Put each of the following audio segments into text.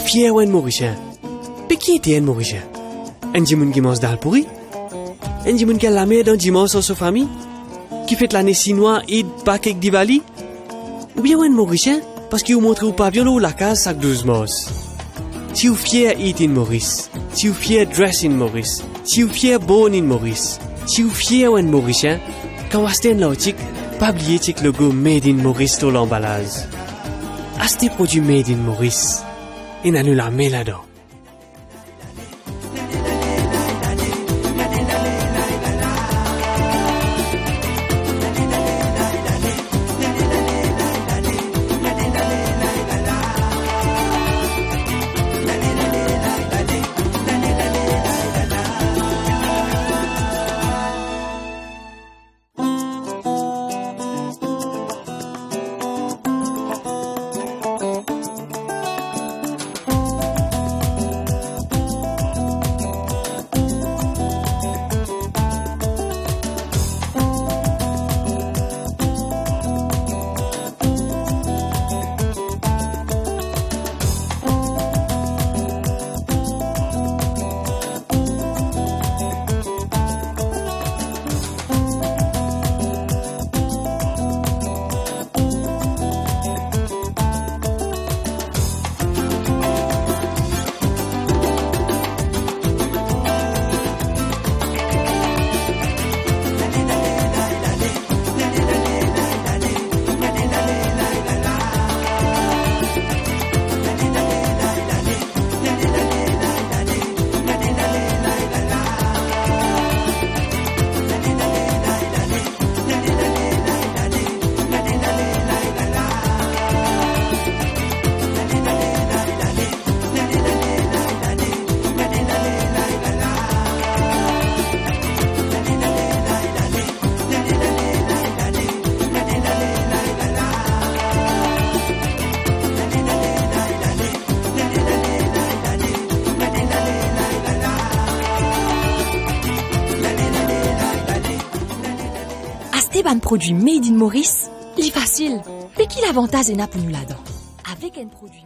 fier ou un Mauricien? Mais qui était un Mauricien? Un Djimoun qui mange dalle pourri? Un Djimoun qui a la merde un dimanche sans sa famille? Qui fait l'année chinois et pas qu'avec Diwali? Ou bien un Mauricien? Parce qu'il vous montre au pavillon ou la case chaque 12 mois. Si vous fier eat in Maurice, si vous fier dress in Maurice, si vous fier born in Maurice, si vous fier un Mauricien, quand vous achetez un logique, pas oublier le logo Made in Maurice sur l'emballage. Achetez produit Made in Maurice et n'allez la mettre là-dedans. Un produit made in Maurice, il est facile. Mais qui l'avantage est pour nous là-dedans? Avec un produit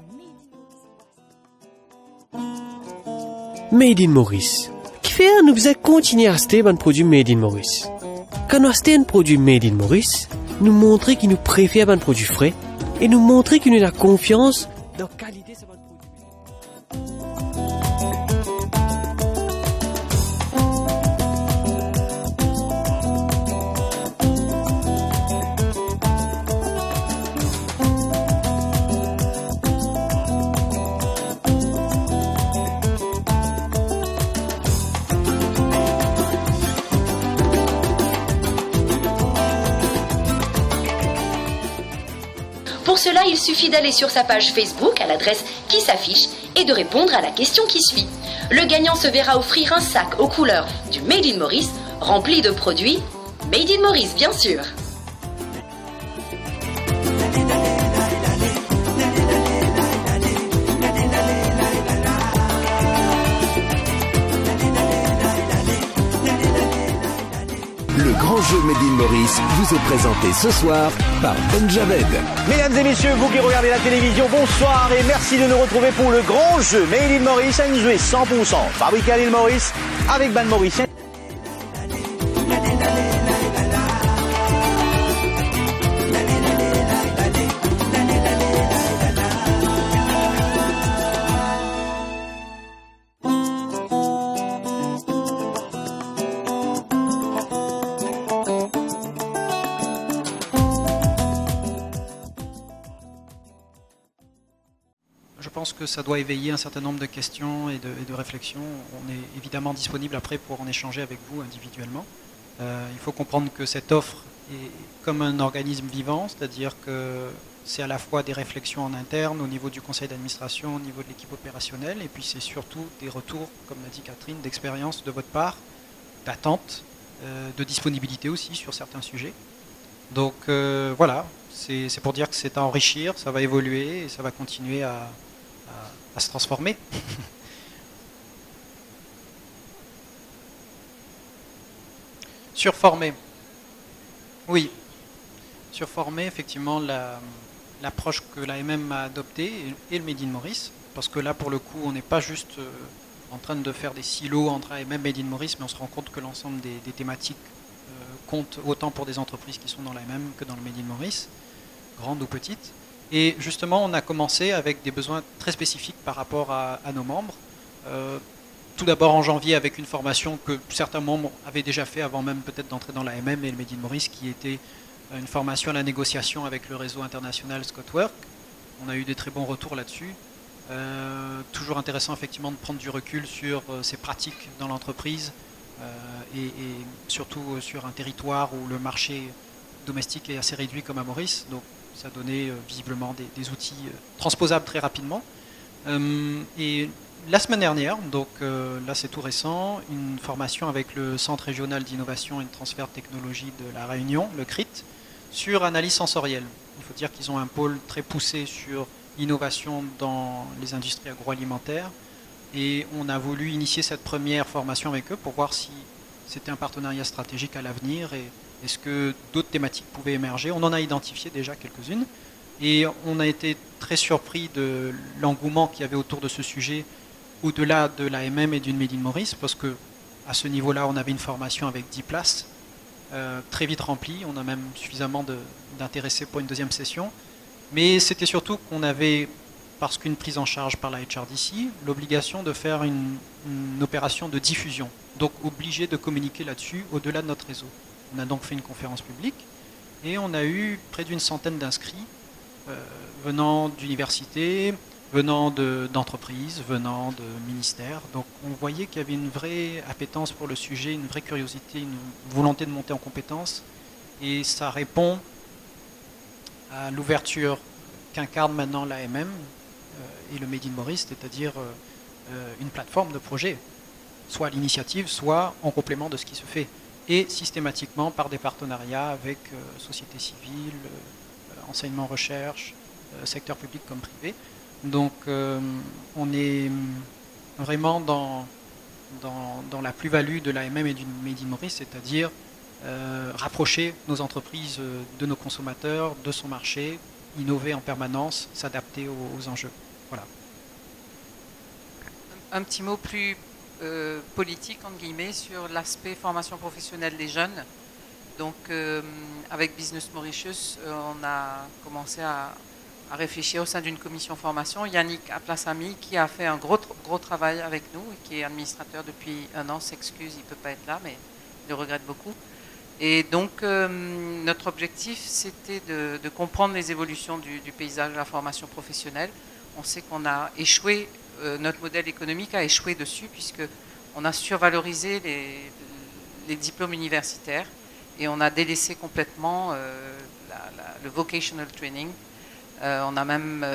Made in Maurice. Qui fait nous faisait continuer à acheter un produit Made in Maurice. Quand nous achetons un produit Made in Maurice, nous montrer qu'il nous préfère un produit frais et nous montrer qu'il nous a confiance dans la qualité de ce produit. Pour cela, il suffit d'aller sur sa page Facebook à l'adresse qui s'affiche et de répondre à la question qui suit. Le gagnant se verra offrir un sac aux couleurs du Made in Maurice, rempli de produits Made in Maurice, bien sûr. Le grand jeu Made in Maurice vous est présenté ce soir par Ben Javed. Mesdames et messieurs, vous qui regardez la télévision, bonsoir et merci de nous retrouver pour le grand jeu Made in Maurice, un jeu 100% fabriqué à l'île Maurice avec Ben Mauricien. Je pense que ça doit éveiller un certain nombre de questions et de réflexions. On est évidemment disponible après pour en échanger avec vous individuellement. Il faut comprendre que cette offre est comme un organisme vivant, c'est-à-dire que c'est à la fois des réflexions en interne au niveau du conseil d'administration, au niveau de l'équipe opérationnelle, et puis c'est surtout des retours, comme l'a dit Catherine, d'expérience de votre part, d'attente, de disponibilité aussi sur certains sujets. Donc voilà, c'est pour dire que c'est à enrichir, ça va évoluer et ça va continuer à se transformer. Surformer. Oui. Surformer, effectivement, l'approche que l'AMM a adoptée et le Made in Maurice parce que là, pour le coup, on n'est pas juste en train de faire des silos entre AMM et Made in Maurice, mais on se rend compte que l'ensemble des thématiques comptent autant pour des entreprises qui sont dans l'AMM que dans le Made in Maurice, grandes ou petites. Et justement, on a commencé avec des besoins très spécifiques par rapport à nos membres. Tout d'abord en janvier avec une formation que certains membres avaient déjà fait avant même peut-être d'entrer dans l'AMM et le Made in Maurice, qui était une formation à la négociation avec le réseau international Scotwork. On a eu des très bons retours là-dessus. Toujours intéressant effectivement de prendre du recul sur ces pratiques dans l'entreprise et surtout sur un territoire où le marché domestique est assez réduit comme à Maurice. Donc ça donnait visiblement des outils transposables très rapidement. Et la semaine dernière, donc là c'est tout récent, une formation avec le Centre régional d'innovation et de transfert de technologie de la Réunion, le CRIT, sur analyse sensorielle. Il faut dire qu'ils ont un pôle très poussé sur l'innovation dans les industries agroalimentaires et on a voulu initier cette première formation avec eux pour voir si c'était un partenariat stratégique à l'avenir et est-ce que d'autres thématiques pouvaient émerger. On en a identifié déjà quelques-unes et on a été très surpris de l'engouement qu'il y avait autour de ce sujet au-delà de l'AMM et d'une Made in Maurice, parce que à ce niveau-là, on avait une formation avec 10 places, très vite remplie. On a même suffisamment d'intéressés pour une deuxième session. Mais c'était surtout qu'on avait, parce qu'une prise en charge par la HRDC, l'obligation de faire une opération de diffusion. Donc obligé de communiquer là-dessus au-delà de notre réseau. On a donc fait une conférence publique et on a eu près d'une centaine d'inscrits venant d'universités, venant d'entreprises, venant de ministères. Donc on voyait qu'il y avait une vraie appétence pour le sujet, une vraie curiosité, une volonté de monter en compétences. Et ça répond à l'ouverture qu'incarne maintenant l'AMM et le Made in Maurice, c'est-à-dire une plateforme de projet, soit à l'initiative, soit en complément de ce qui se fait. Et systématiquement par des partenariats avec société civile, enseignement, recherche, secteur public comme privé. Donc on est vraiment dans la plus-value de l'AMM et du Made in Maurice, c'est-à-dire rapprocher nos entreprises de nos consommateurs, de son marché, innover en permanence, s'adapter aux enjeux. Voilà. Un petit mot plus politique, entre guillemets, sur l'aspect formation professionnelle des jeunes. Donc avec Business Mauritius, on a commencé à réfléchir au sein d'une commission formation. Yannick Aplassamy, qui a fait un gros travail avec nous, et qui est administrateur depuis 1 an, s'excuse, il ne peut pas être là, mais il le regrette beaucoup. Et donc, notre objectif, c'était de comprendre les évolutions du paysage de la formation professionnelle. On sait qu'on a échoué, notre modèle économique a échoué dessus, puisqu'on a survalorisé les diplômes universitaires, et on a délaissé complètement le vocational training. On a même,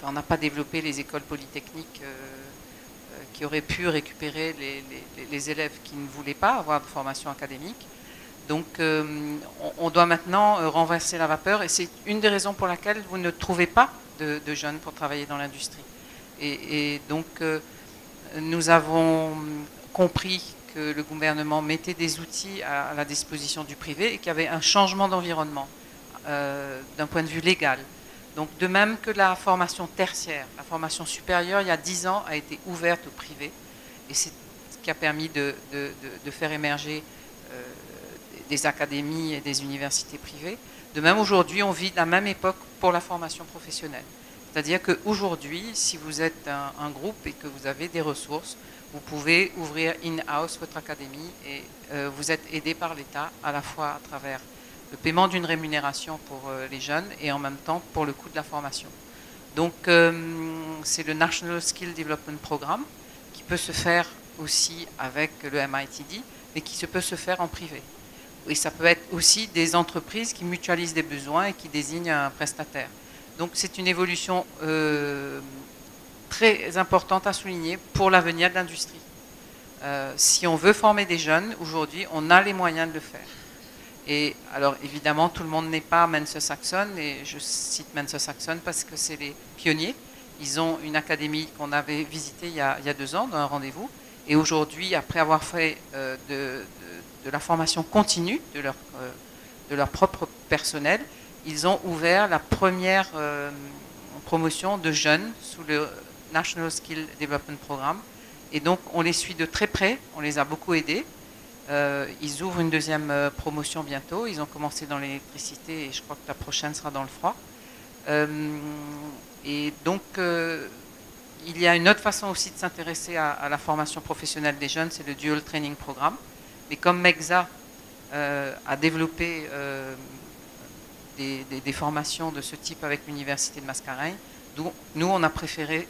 on n'a pas développé les écoles polytechniques qui auraient pu récupérer les élèves qui ne voulaient pas avoir de formation académique. Donc on doit maintenant renverser la vapeur, et c'est une des raisons pour laquelle vous ne trouvez pas de jeunes pour travailler dans l'industrie. Et donc nous avons compris que le gouvernement mettait des outils à la disposition du privé et qu'il y avait un changement d'environnement d'un point de vue légal. Donc de même que la formation tertiaire, la formation supérieure, il y a 10 ans, a été ouverte au privé, et c'est ce qui a permis de faire émerger des académies et des universités privées. De même, aujourd'hui, on vit la même époque pour la formation professionnelle. C'est-à-dire qu'aujourd'hui, si vous êtes un groupe et que vous avez des ressources, vous pouvez ouvrir in-house votre académie et vous êtes aidé par l'État, à la fois à travers le paiement d'une rémunération pour les jeunes et en même temps pour le coût de la formation. Donc c'est le National Skill Development Programme qui peut se faire aussi avec le MITD, mais qui peut se faire en privé. Et ça peut être aussi des entreprises qui mutualisent des besoins et qui désignent un prestataire. Donc c'est une évolution très importante à souligner pour l'avenir de l'industrie. Si on veut former des jeunes, aujourd'hui, on a les moyens de le faire. Et alors évidemment, tout le monde n'est pas Mensa Saxon, et je cite Mensa Saxon parce que c'est les pionniers. Ils ont une académie qu'on avait visitée il y a 2 ans dans un rendez-vous. Et aujourd'hui, après avoir fait de la formation continue de leur propre personnel, ils ont ouvert la première promotion de jeunes sous le National Skill Development Programme. Et donc, on les suit de très près, on les a beaucoup aidés. Ils ouvrent une deuxième promotion bientôt. Ils ont commencé dans l'électricité et je crois que la prochaine sera dans le froid. Et donc, il y a une autre façon aussi de s'intéresser à la formation professionnelle des jeunes, c'est le Dual Training Programme. Mais comme MEXA a développé des formations de ce type avec l'Université de Mascareignes, nous, on a préféré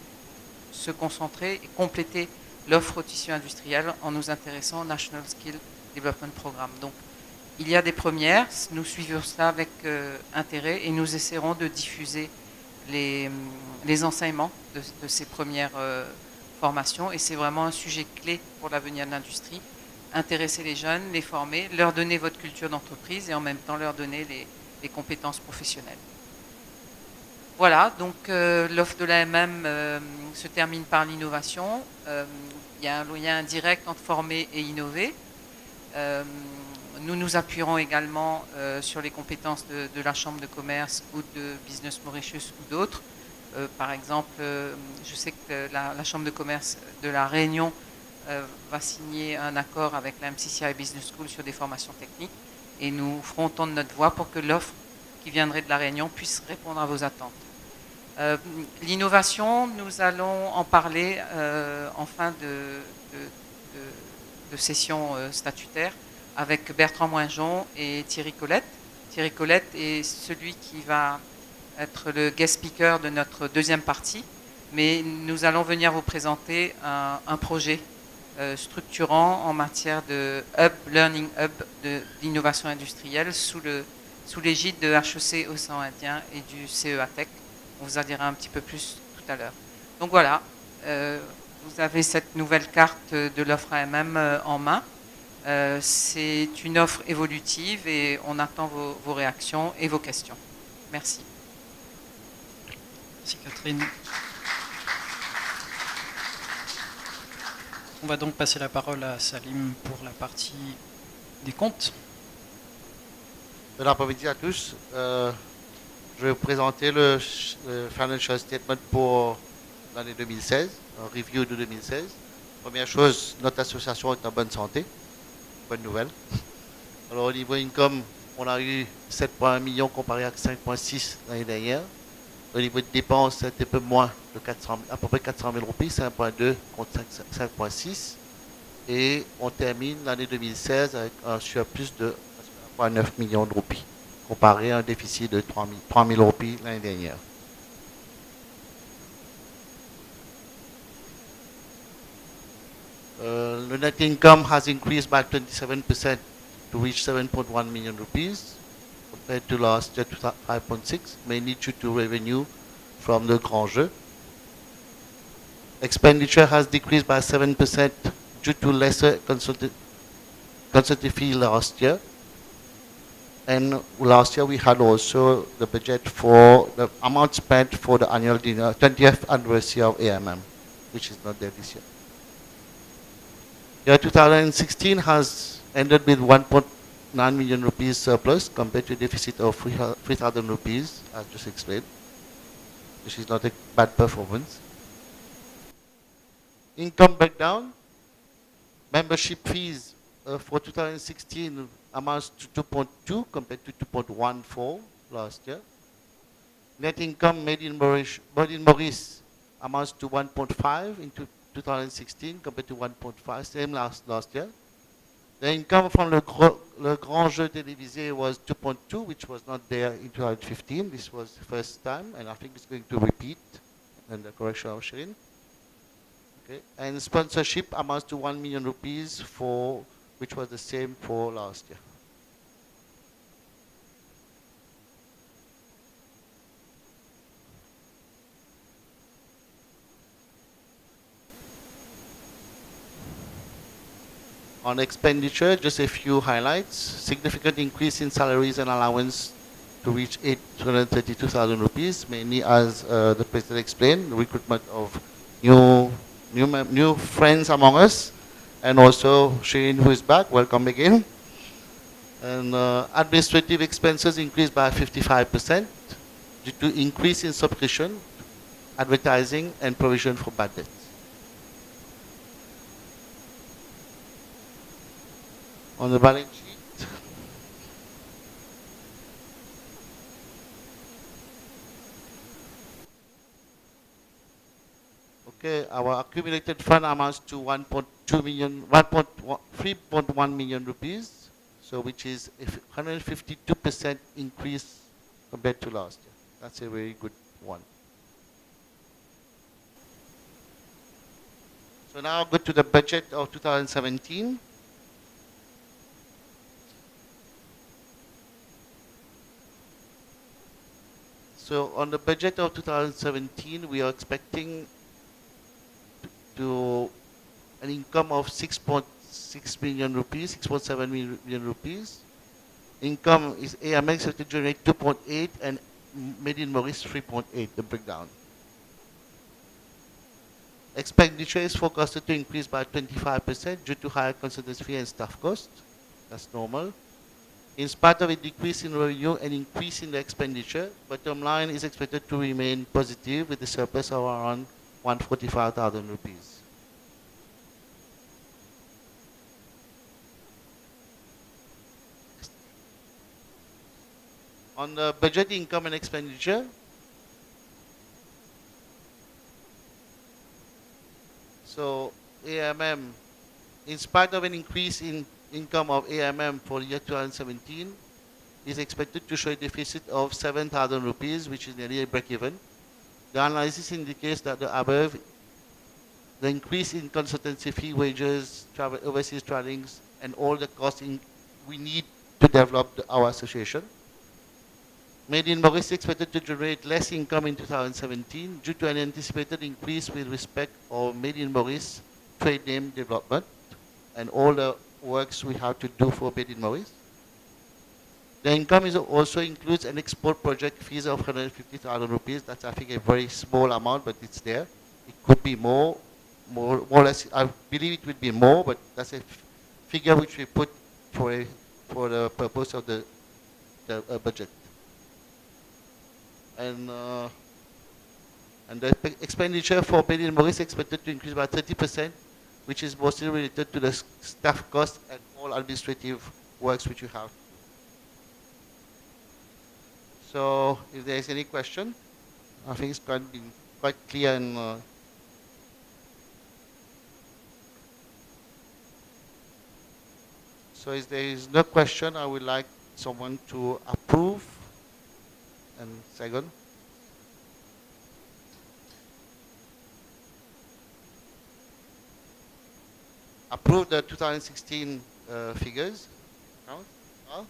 se concentrer et compléter l'offre au tissu industriel en nous intéressant au National Skill Development Programme. Donc, il y a des premières, nous suivons cela avec intérêt et nous essaierons de diffuser les enseignements de ces premières formations. Et c'est vraiment un sujet clé pour l'avenir de l'industrie. Intéresser les jeunes, les former, leur donner votre culture d'entreprise et en même temps leur donner les compétences professionnelles. Voilà, donc l'offre de l'AMM se termine par l'innovation. Il y a un lien direct entre former et innover. Nous nous appuierons également sur les compétences de la Chambre de commerce ou de Business Mauritius ou d'autres. Par exemple, je sais que la Chambre de commerce de la Réunion va signer un accord avec la MCCI Business School sur des formations techniques et nous ferons entendre notre voix pour que l'offre qui viendrait de la Réunion puisse répondre à vos attentes. L'innovation, nous allons en parler en fin de session statutaire avec Bertrand Moinjon et Thierry Colette. Thierry Colette est celui qui va être le guest speaker de notre deuxième partie, mais nous allons venir vous présenter un projet structurant en matière de Learning Hub d'innovation industrielle sous l'égide de HEC Océan Indien et du CEA Tech. On vous en dira un petit peu plus tout à l'heure. Donc voilà, vous avez cette nouvelle carte de l'offre AMM en main. C'est une offre évolutive et on attend vos réactions et vos questions. Merci. Merci Catherine. On va donc passer la parole à Salim pour la partie des comptes. Bon après-midi à tous. Je vais vous présenter le Financial Statement pour l'année 2016, un review de 2016. Première chose, notre association est en bonne santé. Bonne nouvelle. Alors au niveau income, on a eu 7,1 millions comparé à 5,6 l'année dernière. Au niveau de dépenses, c'est un peu moins de à peu près 400 000 roupies, 5,2 contre 5,6. Et on termine l'année 2016 avec un surplus de 1,9 millions de roupies, comparé à un déficit de 3 000 roupies l'année dernière. The net income has increased by 27% to reach 7.1 million rupees compared to last year to 5.6, mainly due to revenue from the Grand Jeu. Expenditure has decreased by 7% due to lesser consulting fee last year. And last year we had also the budget for the amount spent for the annual dinner, 20th anniversary of AMM, which is not there this year. Year 2016 has ended with 1.9 million rupees surplus compared to a deficit of 3,000 rupees, as just explained, which is not a bad performance. Income breakdown, membership fees for 2016 amounts to 2.2 compared to 2.14 last year. Net income made in Maurice amounts to 1.5 in 2016 compared to 1.5, same last year. The income from Le Grand Jeu télévisé was 2.2, which was not there in 2015. This was the first time, and I think it's going to repeat, and the correction of Shirin. Okay. And sponsorship amounts to 1 million rupees which was the same for last year. On expenditure, just a few highlights. Significant increase in salaries and allowance to reach 832,000 rupees, mainly as the President explained, the recruitment of new friends among us, and also Shirin, who is back, welcome again. And administrative expenses increased by 55% due to increase in subscription advertising, and provision for bad debts. On the balance sheet, okay, our accumulated fund amounts to 3.1 million rupees, so which is a 152% increase compared to last year. That's a very good one. So now go to the budget of 2017. So on the budget of 2017, we are expecting to an income of 6.6 million rupees, 6.7 million rupees. Income is AMX expected to generate 2.8 and Made in Maurice 3.8, the breakdown. Expenditure is forecasted to increase by 25% due to higher consultancy fee and staff costs. That's normal. In spite of a decrease in revenue and increase in the expenditure, bottom line is expected to remain positive with a surplus of around 145,000 rupees. On the budget income and expenditure, so AMM, in spite of an increase in income of AMM for year 2017, is expected to show a deficit of 7,000 rupees, which is nearly a break-even. The analysis indicates that the above, the increase in consultancy fee, wages, travel, overseas travelings, and all the costs we need to develop our association. Made in Maurice is expected to generate less income in 2017 due to an anticipated increase with respect of Made in Maurice trade name development and all the works we have to do for Made in Maurice. The income also includes an export project fees of 150,000 rupees. That's, I think, a very small amount, but it's there. It could be more or less. I believe it would be more, but that's a figure which we put for the purpose of the budget. And the expenditure for Made in Maurice is expected to increase by 30%, which is mostly related to the staff costs and all administrative works which you have. So, if there is any question, I think it's been quite clear and so if there is no question, I would like someone to approve. And second, approve the 2016 figures. No? No?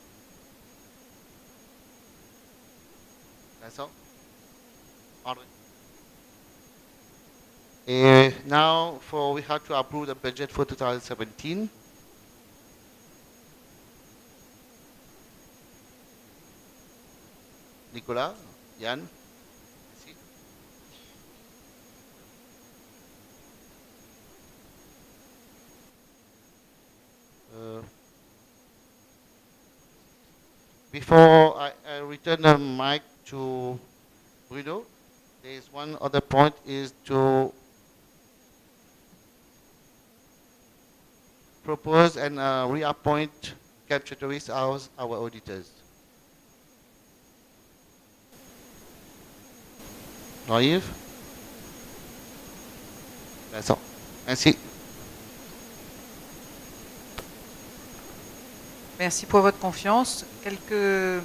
That's all. All right. Now, we have to approve the budget for 2017. Nicolas, Yann, merci. Before I return the mic to Bruno, there is one other point, is to propose and reappoint Capture Tourist as our auditors. Yves? That's all. Merci. Merci pour votre confiance. Quelques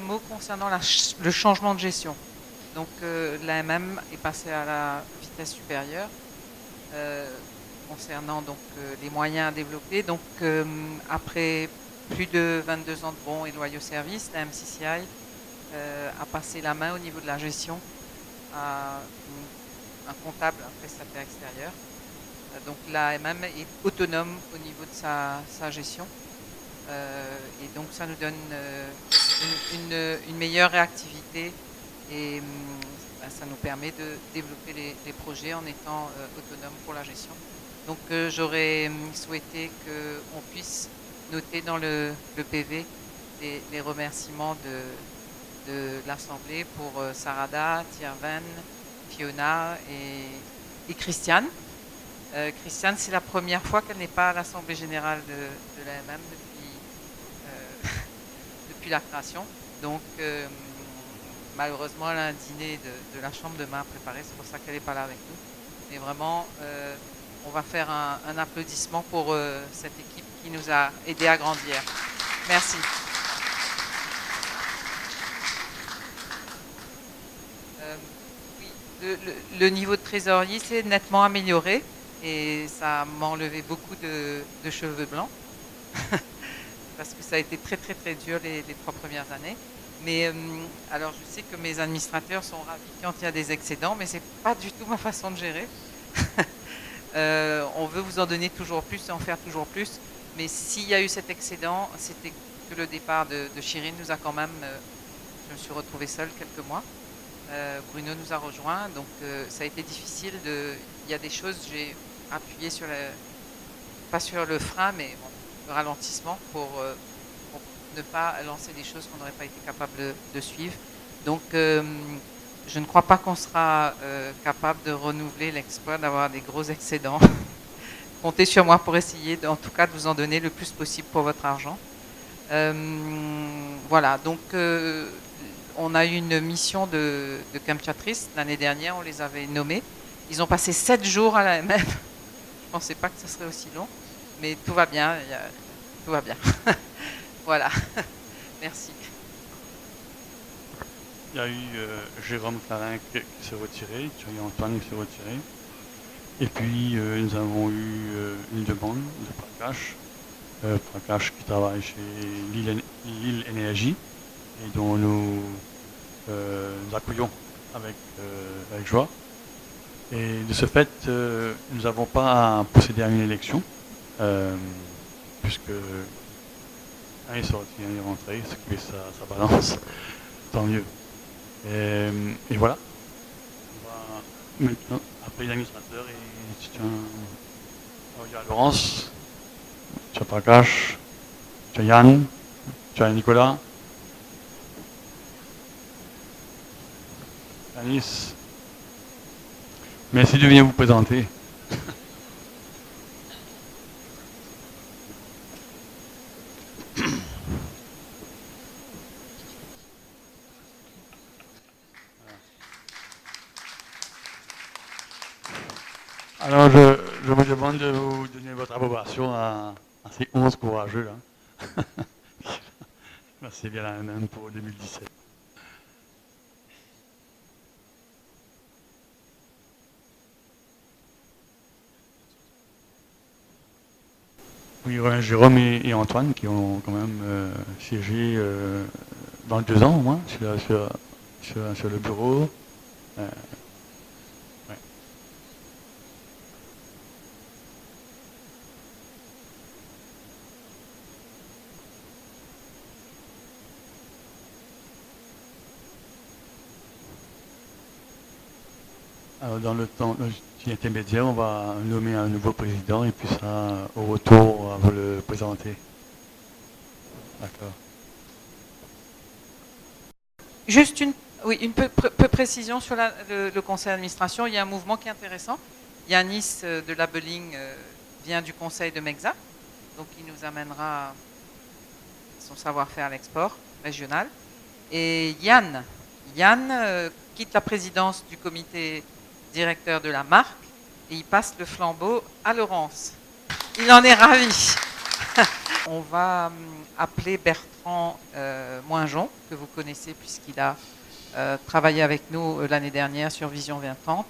mots concernant le changement de gestion. Donc l'AMM est passé à la vitesse supérieure concernant donc les moyens à développer. Donc après plus de 22 ans de bons et loyaux services, la MCCI a passé la main au niveau de la gestion à un comptable, un prestataire extérieur. Donc l'AMM est autonome au niveau de sa gestion. Et donc ça nous donne une meilleure réactivité et ça nous permet de développer les projets en étant autonome pour la gestion. Donc j'aurais souhaité qu'on puisse noter dans le PV les remerciements de l'Assemblée pour Sarada, Thiervan, Fiona et Christiane. Christiane, c'est la première fois qu'elle n'est pas à l'Assemblée Générale de l'AMM depuis la création. Donc, malheureusement, elle a un dîner de la Chambre demain à préparer, c'est pour ça qu'elle n'est pas là avec nous. Mais vraiment, on va faire un applaudissement pour cette équipe qui nous a aidés à grandir. Merci. Oui, le niveau de trésorerie s'est nettement amélioré et ça m'a enlevé beaucoup de cheveux blancs parce que ça a été très très très dur les 3 premières années. Mais alors je sais que mes administrateurs sont ravis quand il y a des excédents, mais c'est pas du tout ma façon de gérer. On veut vous en donner toujours plus et en faire toujours plus. Mais s'il y a eu cet excédent, c'était que le départ de Chirine nous a quand même... je me suis retrouvée seule quelques mois. Bruno nous a rejoints, donc ça a été difficile. Il y a des choses, j'ai appuyé sur pas sur le frein, mais bon, le ralentissement pour ne pas lancer des choses qu'on n'aurait pas été capable de suivre. Donc, je ne crois pas qu'on sera capable de renouveler l'exploit d'avoir des gros excédents. Comptez sur moi pour essayer, en tout cas, de vous en donner le plus possible pour votre argent. Voilà, donc on a eu une mission de Kamchatrice l'année dernière, on les avait nommés. Ils ont passé 7 jours à la MM. Je ne pensais pas que ce serait aussi long, mais tout va bien, tout va bien. Voilà, merci. Il y a eu Jérôme Clarin qui s'est retiré, Thierry Antoine qui s'est retiré. Et puis nous avons eu une demande de Prakash qui travaille chez Lille Énergie et dont nous accueillons avec joie. Et de ce fait, nous n'avons pas à procéder à une élection, puisque un est sorti, un est rentré, ce qui fait sa balance, tant mieux. Et voilà. On va maintenant appeler l'administrateur et tu tiens. Il y a Laurence, tu as Prakash, tu as Yann, tu as Nicolas, Anis. Merci de venir vous présenter. Alors, je me demande de vous donner votre approbation à ces 11 courageux. Hein. Merci bien la même pour 2017. Oui, Jérôme et Antoine qui ont quand même siégé dans 2 ans au moins sur le bureau. Ouais. Alors, dans le temps intermédiaire, on va nommer un nouveau président et puis ça, au retour, on va vous le présenter. D'accord. Juste une précision sur le conseil d'administration. Il y a un mouvement qui est intéressant. Yanis de Labeling vient du conseil de Mexa, donc il nous amènera son savoir-faire à l'export régional. Et Yann quitte la présidence du comité directeur de la marque et il passe le flambeau à Laurence. Il en est ravi. On va appeler Bertrand Moinjon, que vous connaissez puisqu'il a travaillé avec nous l'année dernière sur Vision 2030.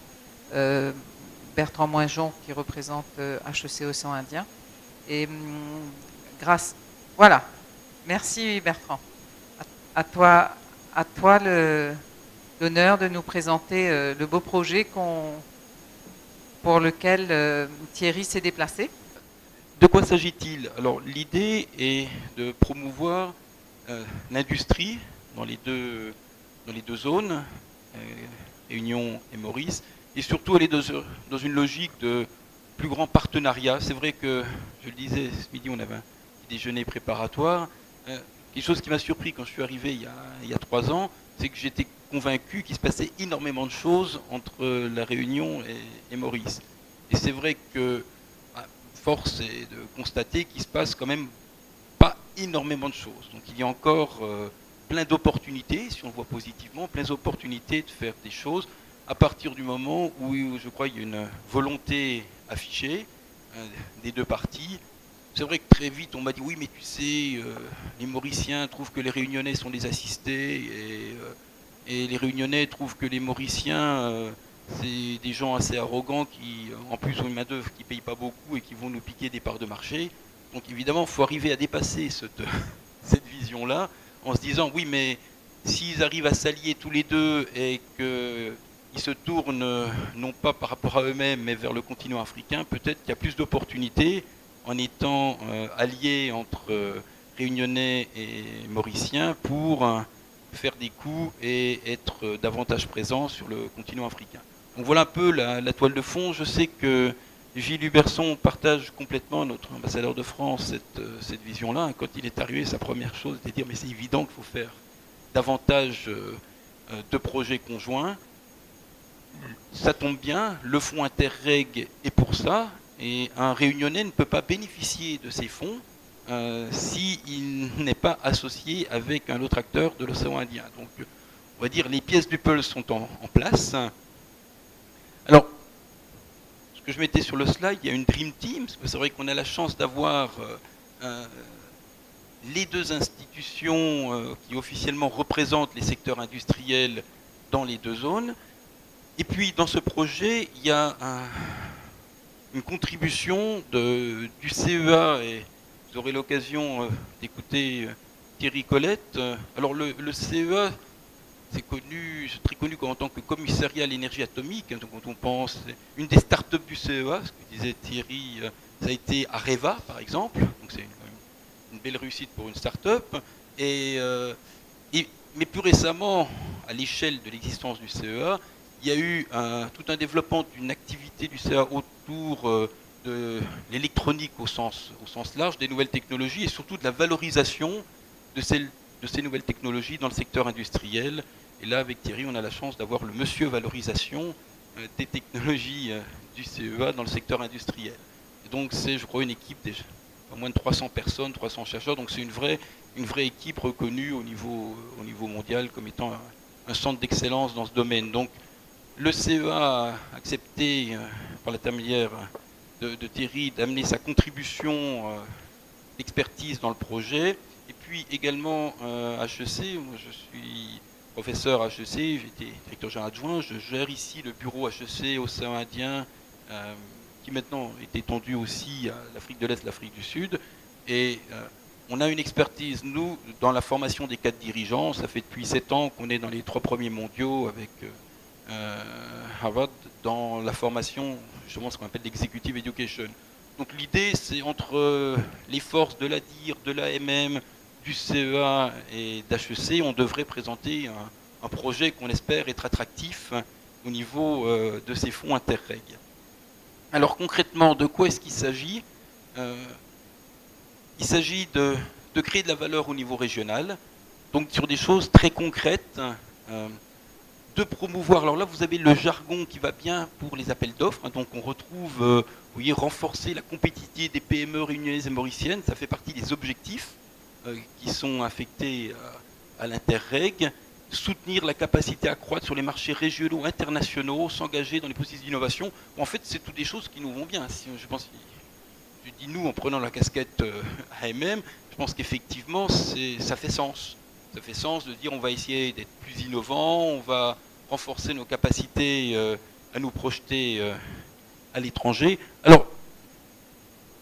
Bertrand Moinjon qui représente HEC Océan Indien. Et voilà. Merci Bertrand. À toi l'honneur de nous présenter le beau projet pour lequel Thierry s'est déplacé. De quoi s'agit-il? Alors l'idée est de promouvoir l'industrie dans les deux zones, Réunion et Maurice, et surtout aller dans une logique de plus grand partenariat. C'est vrai que, je le disais, ce midi on avait un déjeuner préparatoire. Quelque chose qui m'a surpris quand je suis arrivé il y a 3 ans, c'est que j'étais convaincu qu'il se passait énormément de choses entre la Réunion et Maurice. Et c'est vrai que force est de constater qu'il se passe quand même pas énormément de choses. Donc il y a encore plein d'opportunités, si on le voit positivement, plein d'opportunités de faire des choses à partir du moment où je crois qu'il y a une volonté affichée des deux parties. C'est vrai que très vite on m'a dit oui mais tu sais les Mauriciens trouvent que les Réunionnais sont des assistés et les Réunionnais trouvent que les Mauriciens c'est des gens assez arrogants qui en plus ont une main-d'œuvre qui ne paye pas beaucoup et qui vont nous piquer des parts de marché. Donc évidemment il faut arriver à dépasser cette vision-là en se disant oui mais s'ils arrivent à s'allier tous les deux et qu'ils se tournent non pas par rapport à eux-mêmes mais vers le continent africain, peut-être qu'il y a plus d'opportunités en étant alliés entre Réunionnais et Mauriciens pour faire des coups et être davantage présents sur le continent africain. Donc voilà un peu la toile de fond. Je sais que Gilles Huberson partage complètement, notre ambassadeur de France, cette vision-là. Quand il est arrivé, sa première chose était de dire mais c'est évident qu'il faut faire davantage de projets conjoints. Ça tombe bien, le fonds Interreg est pour ça, et un Réunionnais ne peut pas bénéficier de ces fonds s'il n'est pas associé avec un autre acteur de l'océan Indien. Donc on va dire les pièces du puzzle sont en place. Alors, ce que je mettais sur le slide, il y a une Dream Team, parce que c'est vrai qu'on a la chance d'avoir les deux institutions qui officiellement représentent les secteurs industriels dans les deux zones. Et puis dans ce projet, il y a une contribution du CEA, et vous aurez l'occasion d'écouter Thierry Colette. Alors le CEA, c'est très connu en tant que commissariat à l'énergie atomique. Donc quand on pense, une des startups du CEA, ce que disait Thierry, ça a été Areva par exemple. Donc c'est une belle réussite pour une start-up. Mais plus récemment, à l'échelle de l'existence du CEA, il y a eu tout un développement d'une activité du CEA autour de l'électronique au sens large, des nouvelles technologies et surtout de la valorisation de ces nouvelles technologies dans le secteur industriel. Et là, avec Thierry, on a la chance d'avoir le monsieur valorisation des technologies du CEA dans le secteur industriel. Et donc c'est, je crois, une équipe déjà pas moins de 300 personnes, 300 chercheurs. Donc c'est une vraie équipe reconnue au niveau mondial comme étant un centre d'excellence dans ce domaine. Donc le CEA a accepté, par l'intermédiaire de Thierry, d'amener sa contribution d'expertise dans le projet. Et puis également HEC, moi je suis professeur à HEC, j'ai été directeur général adjoint, je gère ici le bureau HEC Océan Indien, qui maintenant est étendu aussi à l'Afrique de l'Est, l'Afrique du Sud. Et on a une expertise, nous, dans la formation des cadres dirigeants. Ça fait depuis 7 ans qu'on est dans les 3 premiers mondiaux avec Harvard dans la formation, justement ce qu'on appelle l'executive education. Donc l'idée, c'est entre les forces de l'ADIR, de l'AMM, du CEA et d'HEC, on devrait présenter un projet qu'on espère être attractif au niveau de ces fonds Interreg. Alors concrètement, de quoi est-ce qu'il s'agit ? Il s'agit de créer de la valeur au niveau régional, donc sur des choses très concrètes, de promouvoir. Alors là, vous avez le jargon qui va bien pour les appels d'offres, hein, donc on retrouve, vous voyez, renforcer la compétitivité des PME réunionnaises et mauriciennes, ça fait partie des objectifs qui sont affectés à l'Interreg, soutenir la capacité à croître sur les marchés régionaux, internationaux, s'engager dans les processus d'innovation. En fait, c'est toutes des choses qui nous vont bien. Je pense, je dis nous en prenant la casquette AMM, je pense qu'effectivement, ça fait sens. Ça fait sens de dire on va essayer d'être plus innovant, on va renforcer nos capacités à nous projeter à l'étranger. Alors,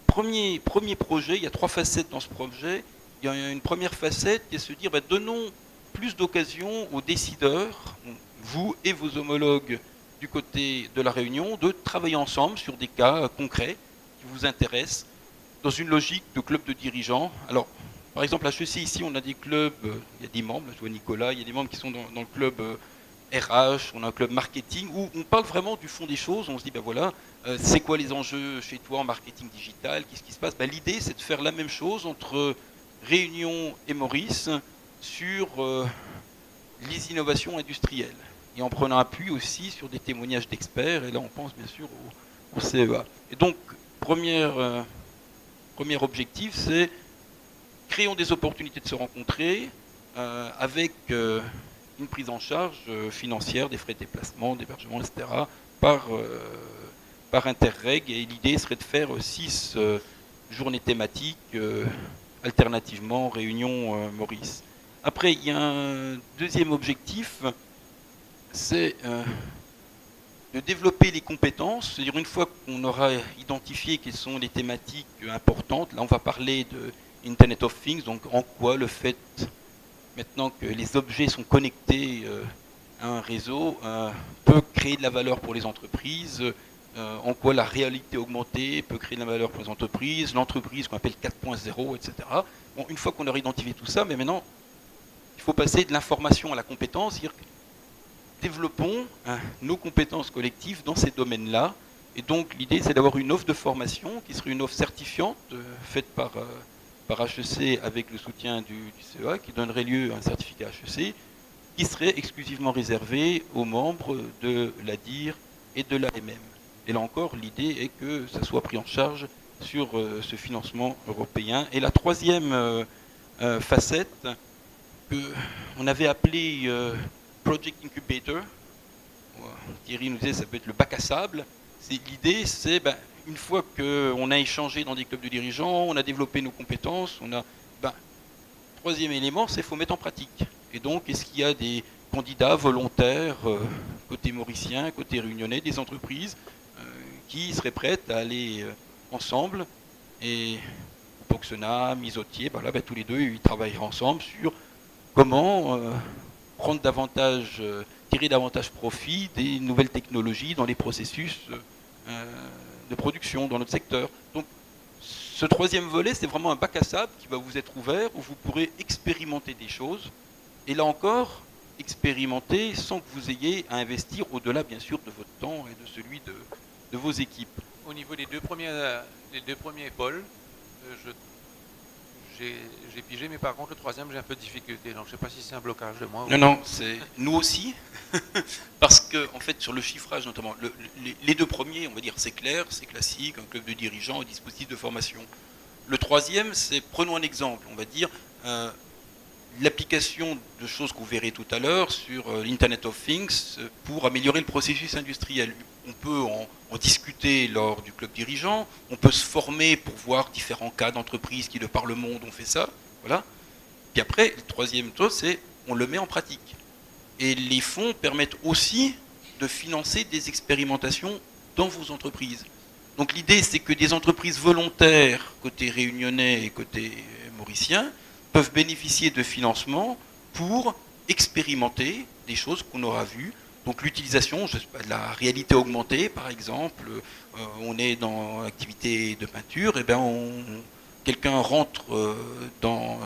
premier projet, il y a 3 facettes dans ce projet. Il y a une première facette qui est de se dire donnons plus d'occasions aux décideurs, vous et vos homologues du côté de la Réunion, de travailler ensemble sur des cas concrets qui vous intéressent, dans une logique de club de dirigeants. Alors, par exemple, à HEC, ici, on a des clubs, il y a des membres, je vois Nicolas, il y a des membres qui sont dans le club RH, on a un club marketing, où on parle vraiment du fond des choses, on se dit, voilà, c'est quoi les enjeux chez toi en marketing digital, qu'est-ce qui se passe ? L'idée, c'est de faire la même chose entre Réunion et Maurice sur les innovations industrielles. Et en prenant appui aussi sur des témoignages d'experts, et là on pense bien sûr au CEA. Et donc, premier objectif, c'est créons des opportunités de se rencontrer avec une prise en charge financière des frais de déplacement, d'hébergement, etc. par Interreg. Et l'idée serait de faire 6 journées thématiques, alternativement Réunion Maurice. Après, il y a un deuxième objectif, c'est de développer les compétences. C'est-à-dire une fois qu'on aura identifié quelles sont les thématiques importantes, là on va parler de Internet of Things, donc en quoi le fait maintenant que les objets sont connectés à un réseau peut créer de la valeur pour les entreprises, en quoi la réalité augmentée peut créer de la valeur pour les entreprises, l'entreprise qu'on appelle 4.0, etc. Bon, une fois qu'on aura identifié tout ça, mais maintenant il faut passer de l'information à la compétence, c'est-à-dire développons nos compétences collectives dans ces domaines-là. Et donc l'idée c'est d'avoir une offre de formation qui serait une offre certifiante faite par HEC avec le soutien du CEA, qui donnerait lieu à un certificat HEC, qui serait exclusivement réservé aux membres de l'ADIR et de l'AMM. Et là encore, l'idée est que ça soit pris en charge sur ce financement européen. Et la troisième facette, qu'on avait appelée Project Incubator, Thierry nous disait ça peut être le bac à sable. L'idée c'est une fois qu'on a échangé dans des clubs de dirigeants, on a développé nos compétences, troisième élément, c'est qu'il faut mettre en pratique. Et donc, est-ce qu'il y a des candidats volontaires, côté mauricien, côté réunionnais, des entreprises, qui seraient prêtes à aller ensemble, et Poxena, Misotier, tous les deux, ils travailleraient ensemble sur comment prendre davantage, tirer davantage profit des nouvelles technologies dans les processus de production dans notre secteur. Donc ce troisième volet, c'est vraiment un bac à sable qui va vous être ouvert, où vous pourrez expérimenter des choses, et là encore, expérimenter sans que vous ayez à investir au-delà bien sûr de votre temps et de celui de vos équipes. Au niveau des deux premiers pôles, j'ai pigé, mais par contre le troisième j'ai un peu de difficulté, donc je ne sais pas si c'est un blocage de moi. Non, c'est nous aussi, parce que en fait sur le chiffrage notamment, les deux premiers, on va dire c'est clair, c'est classique, un club de dirigeants, un dispositif de formation. Le troisième, c'est, prenons un exemple, on va dire l'application de choses que vous verrez tout à l'heure sur l'Internet of Things pour améliorer le processus industriel. On peut en discuter lors du club dirigeant, on peut se former pour voir différents cas d'entreprises qui de par le monde ont fait ça, voilà. Puis après, le troisième chose, c'est on le met en pratique. Et les fonds permettent aussi de financer des expérimentations dans vos entreprises. Donc l'idée, c'est que des entreprises volontaires, côté réunionnais et côté mauricien, peuvent bénéficier de financement pour expérimenter des choses qu'on aura vues. Donc l'utilisation de la réalité augmentée, par exemple, on est dans l'activité de peinture, et quelqu'un rentre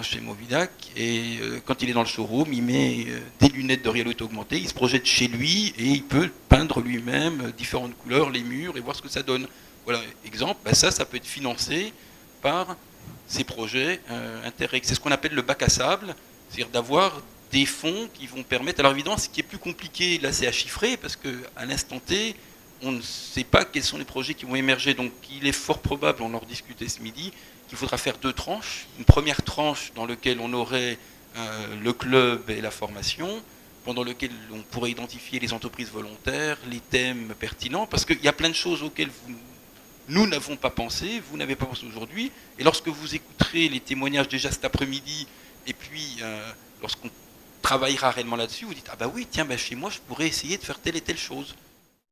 chez Movidac et quand il est dans le showroom, il met des lunettes de réalité augmentée, il se projette chez lui et il peut peindre lui-même différentes couleurs, les murs et voir ce que ça donne. Voilà, exemple, ça peut être financé par ces projets Interreg. C'est ce qu'on appelle le bac à sable, c'est-à-dire d'avoir des fonds qui vont permettre... Alors évidemment, ce qui est plus compliqué, là, c'est à chiffrer, parce qu'à l'instant T, on ne sait pas quels sont les projets qui vont émerger. Donc il est fort probable, on en rediscutait ce midi, qu'il faudra faire 2 tranches. Une première tranche dans laquelle on aurait le club et la formation, pendant lequel on pourrait identifier les entreprises volontaires, les thèmes pertinents, parce qu'il y a plein de choses auxquelles nous n'avons pas pensé, vous n'avez pas pensé aujourd'hui, et lorsque vous écouterez les témoignages déjà cet après-midi, et puis lorsqu'on travaillera réellement là-dessus, vous dites « Ah bah oui, tiens, chez moi, je pourrais essayer de faire telle et telle chose ».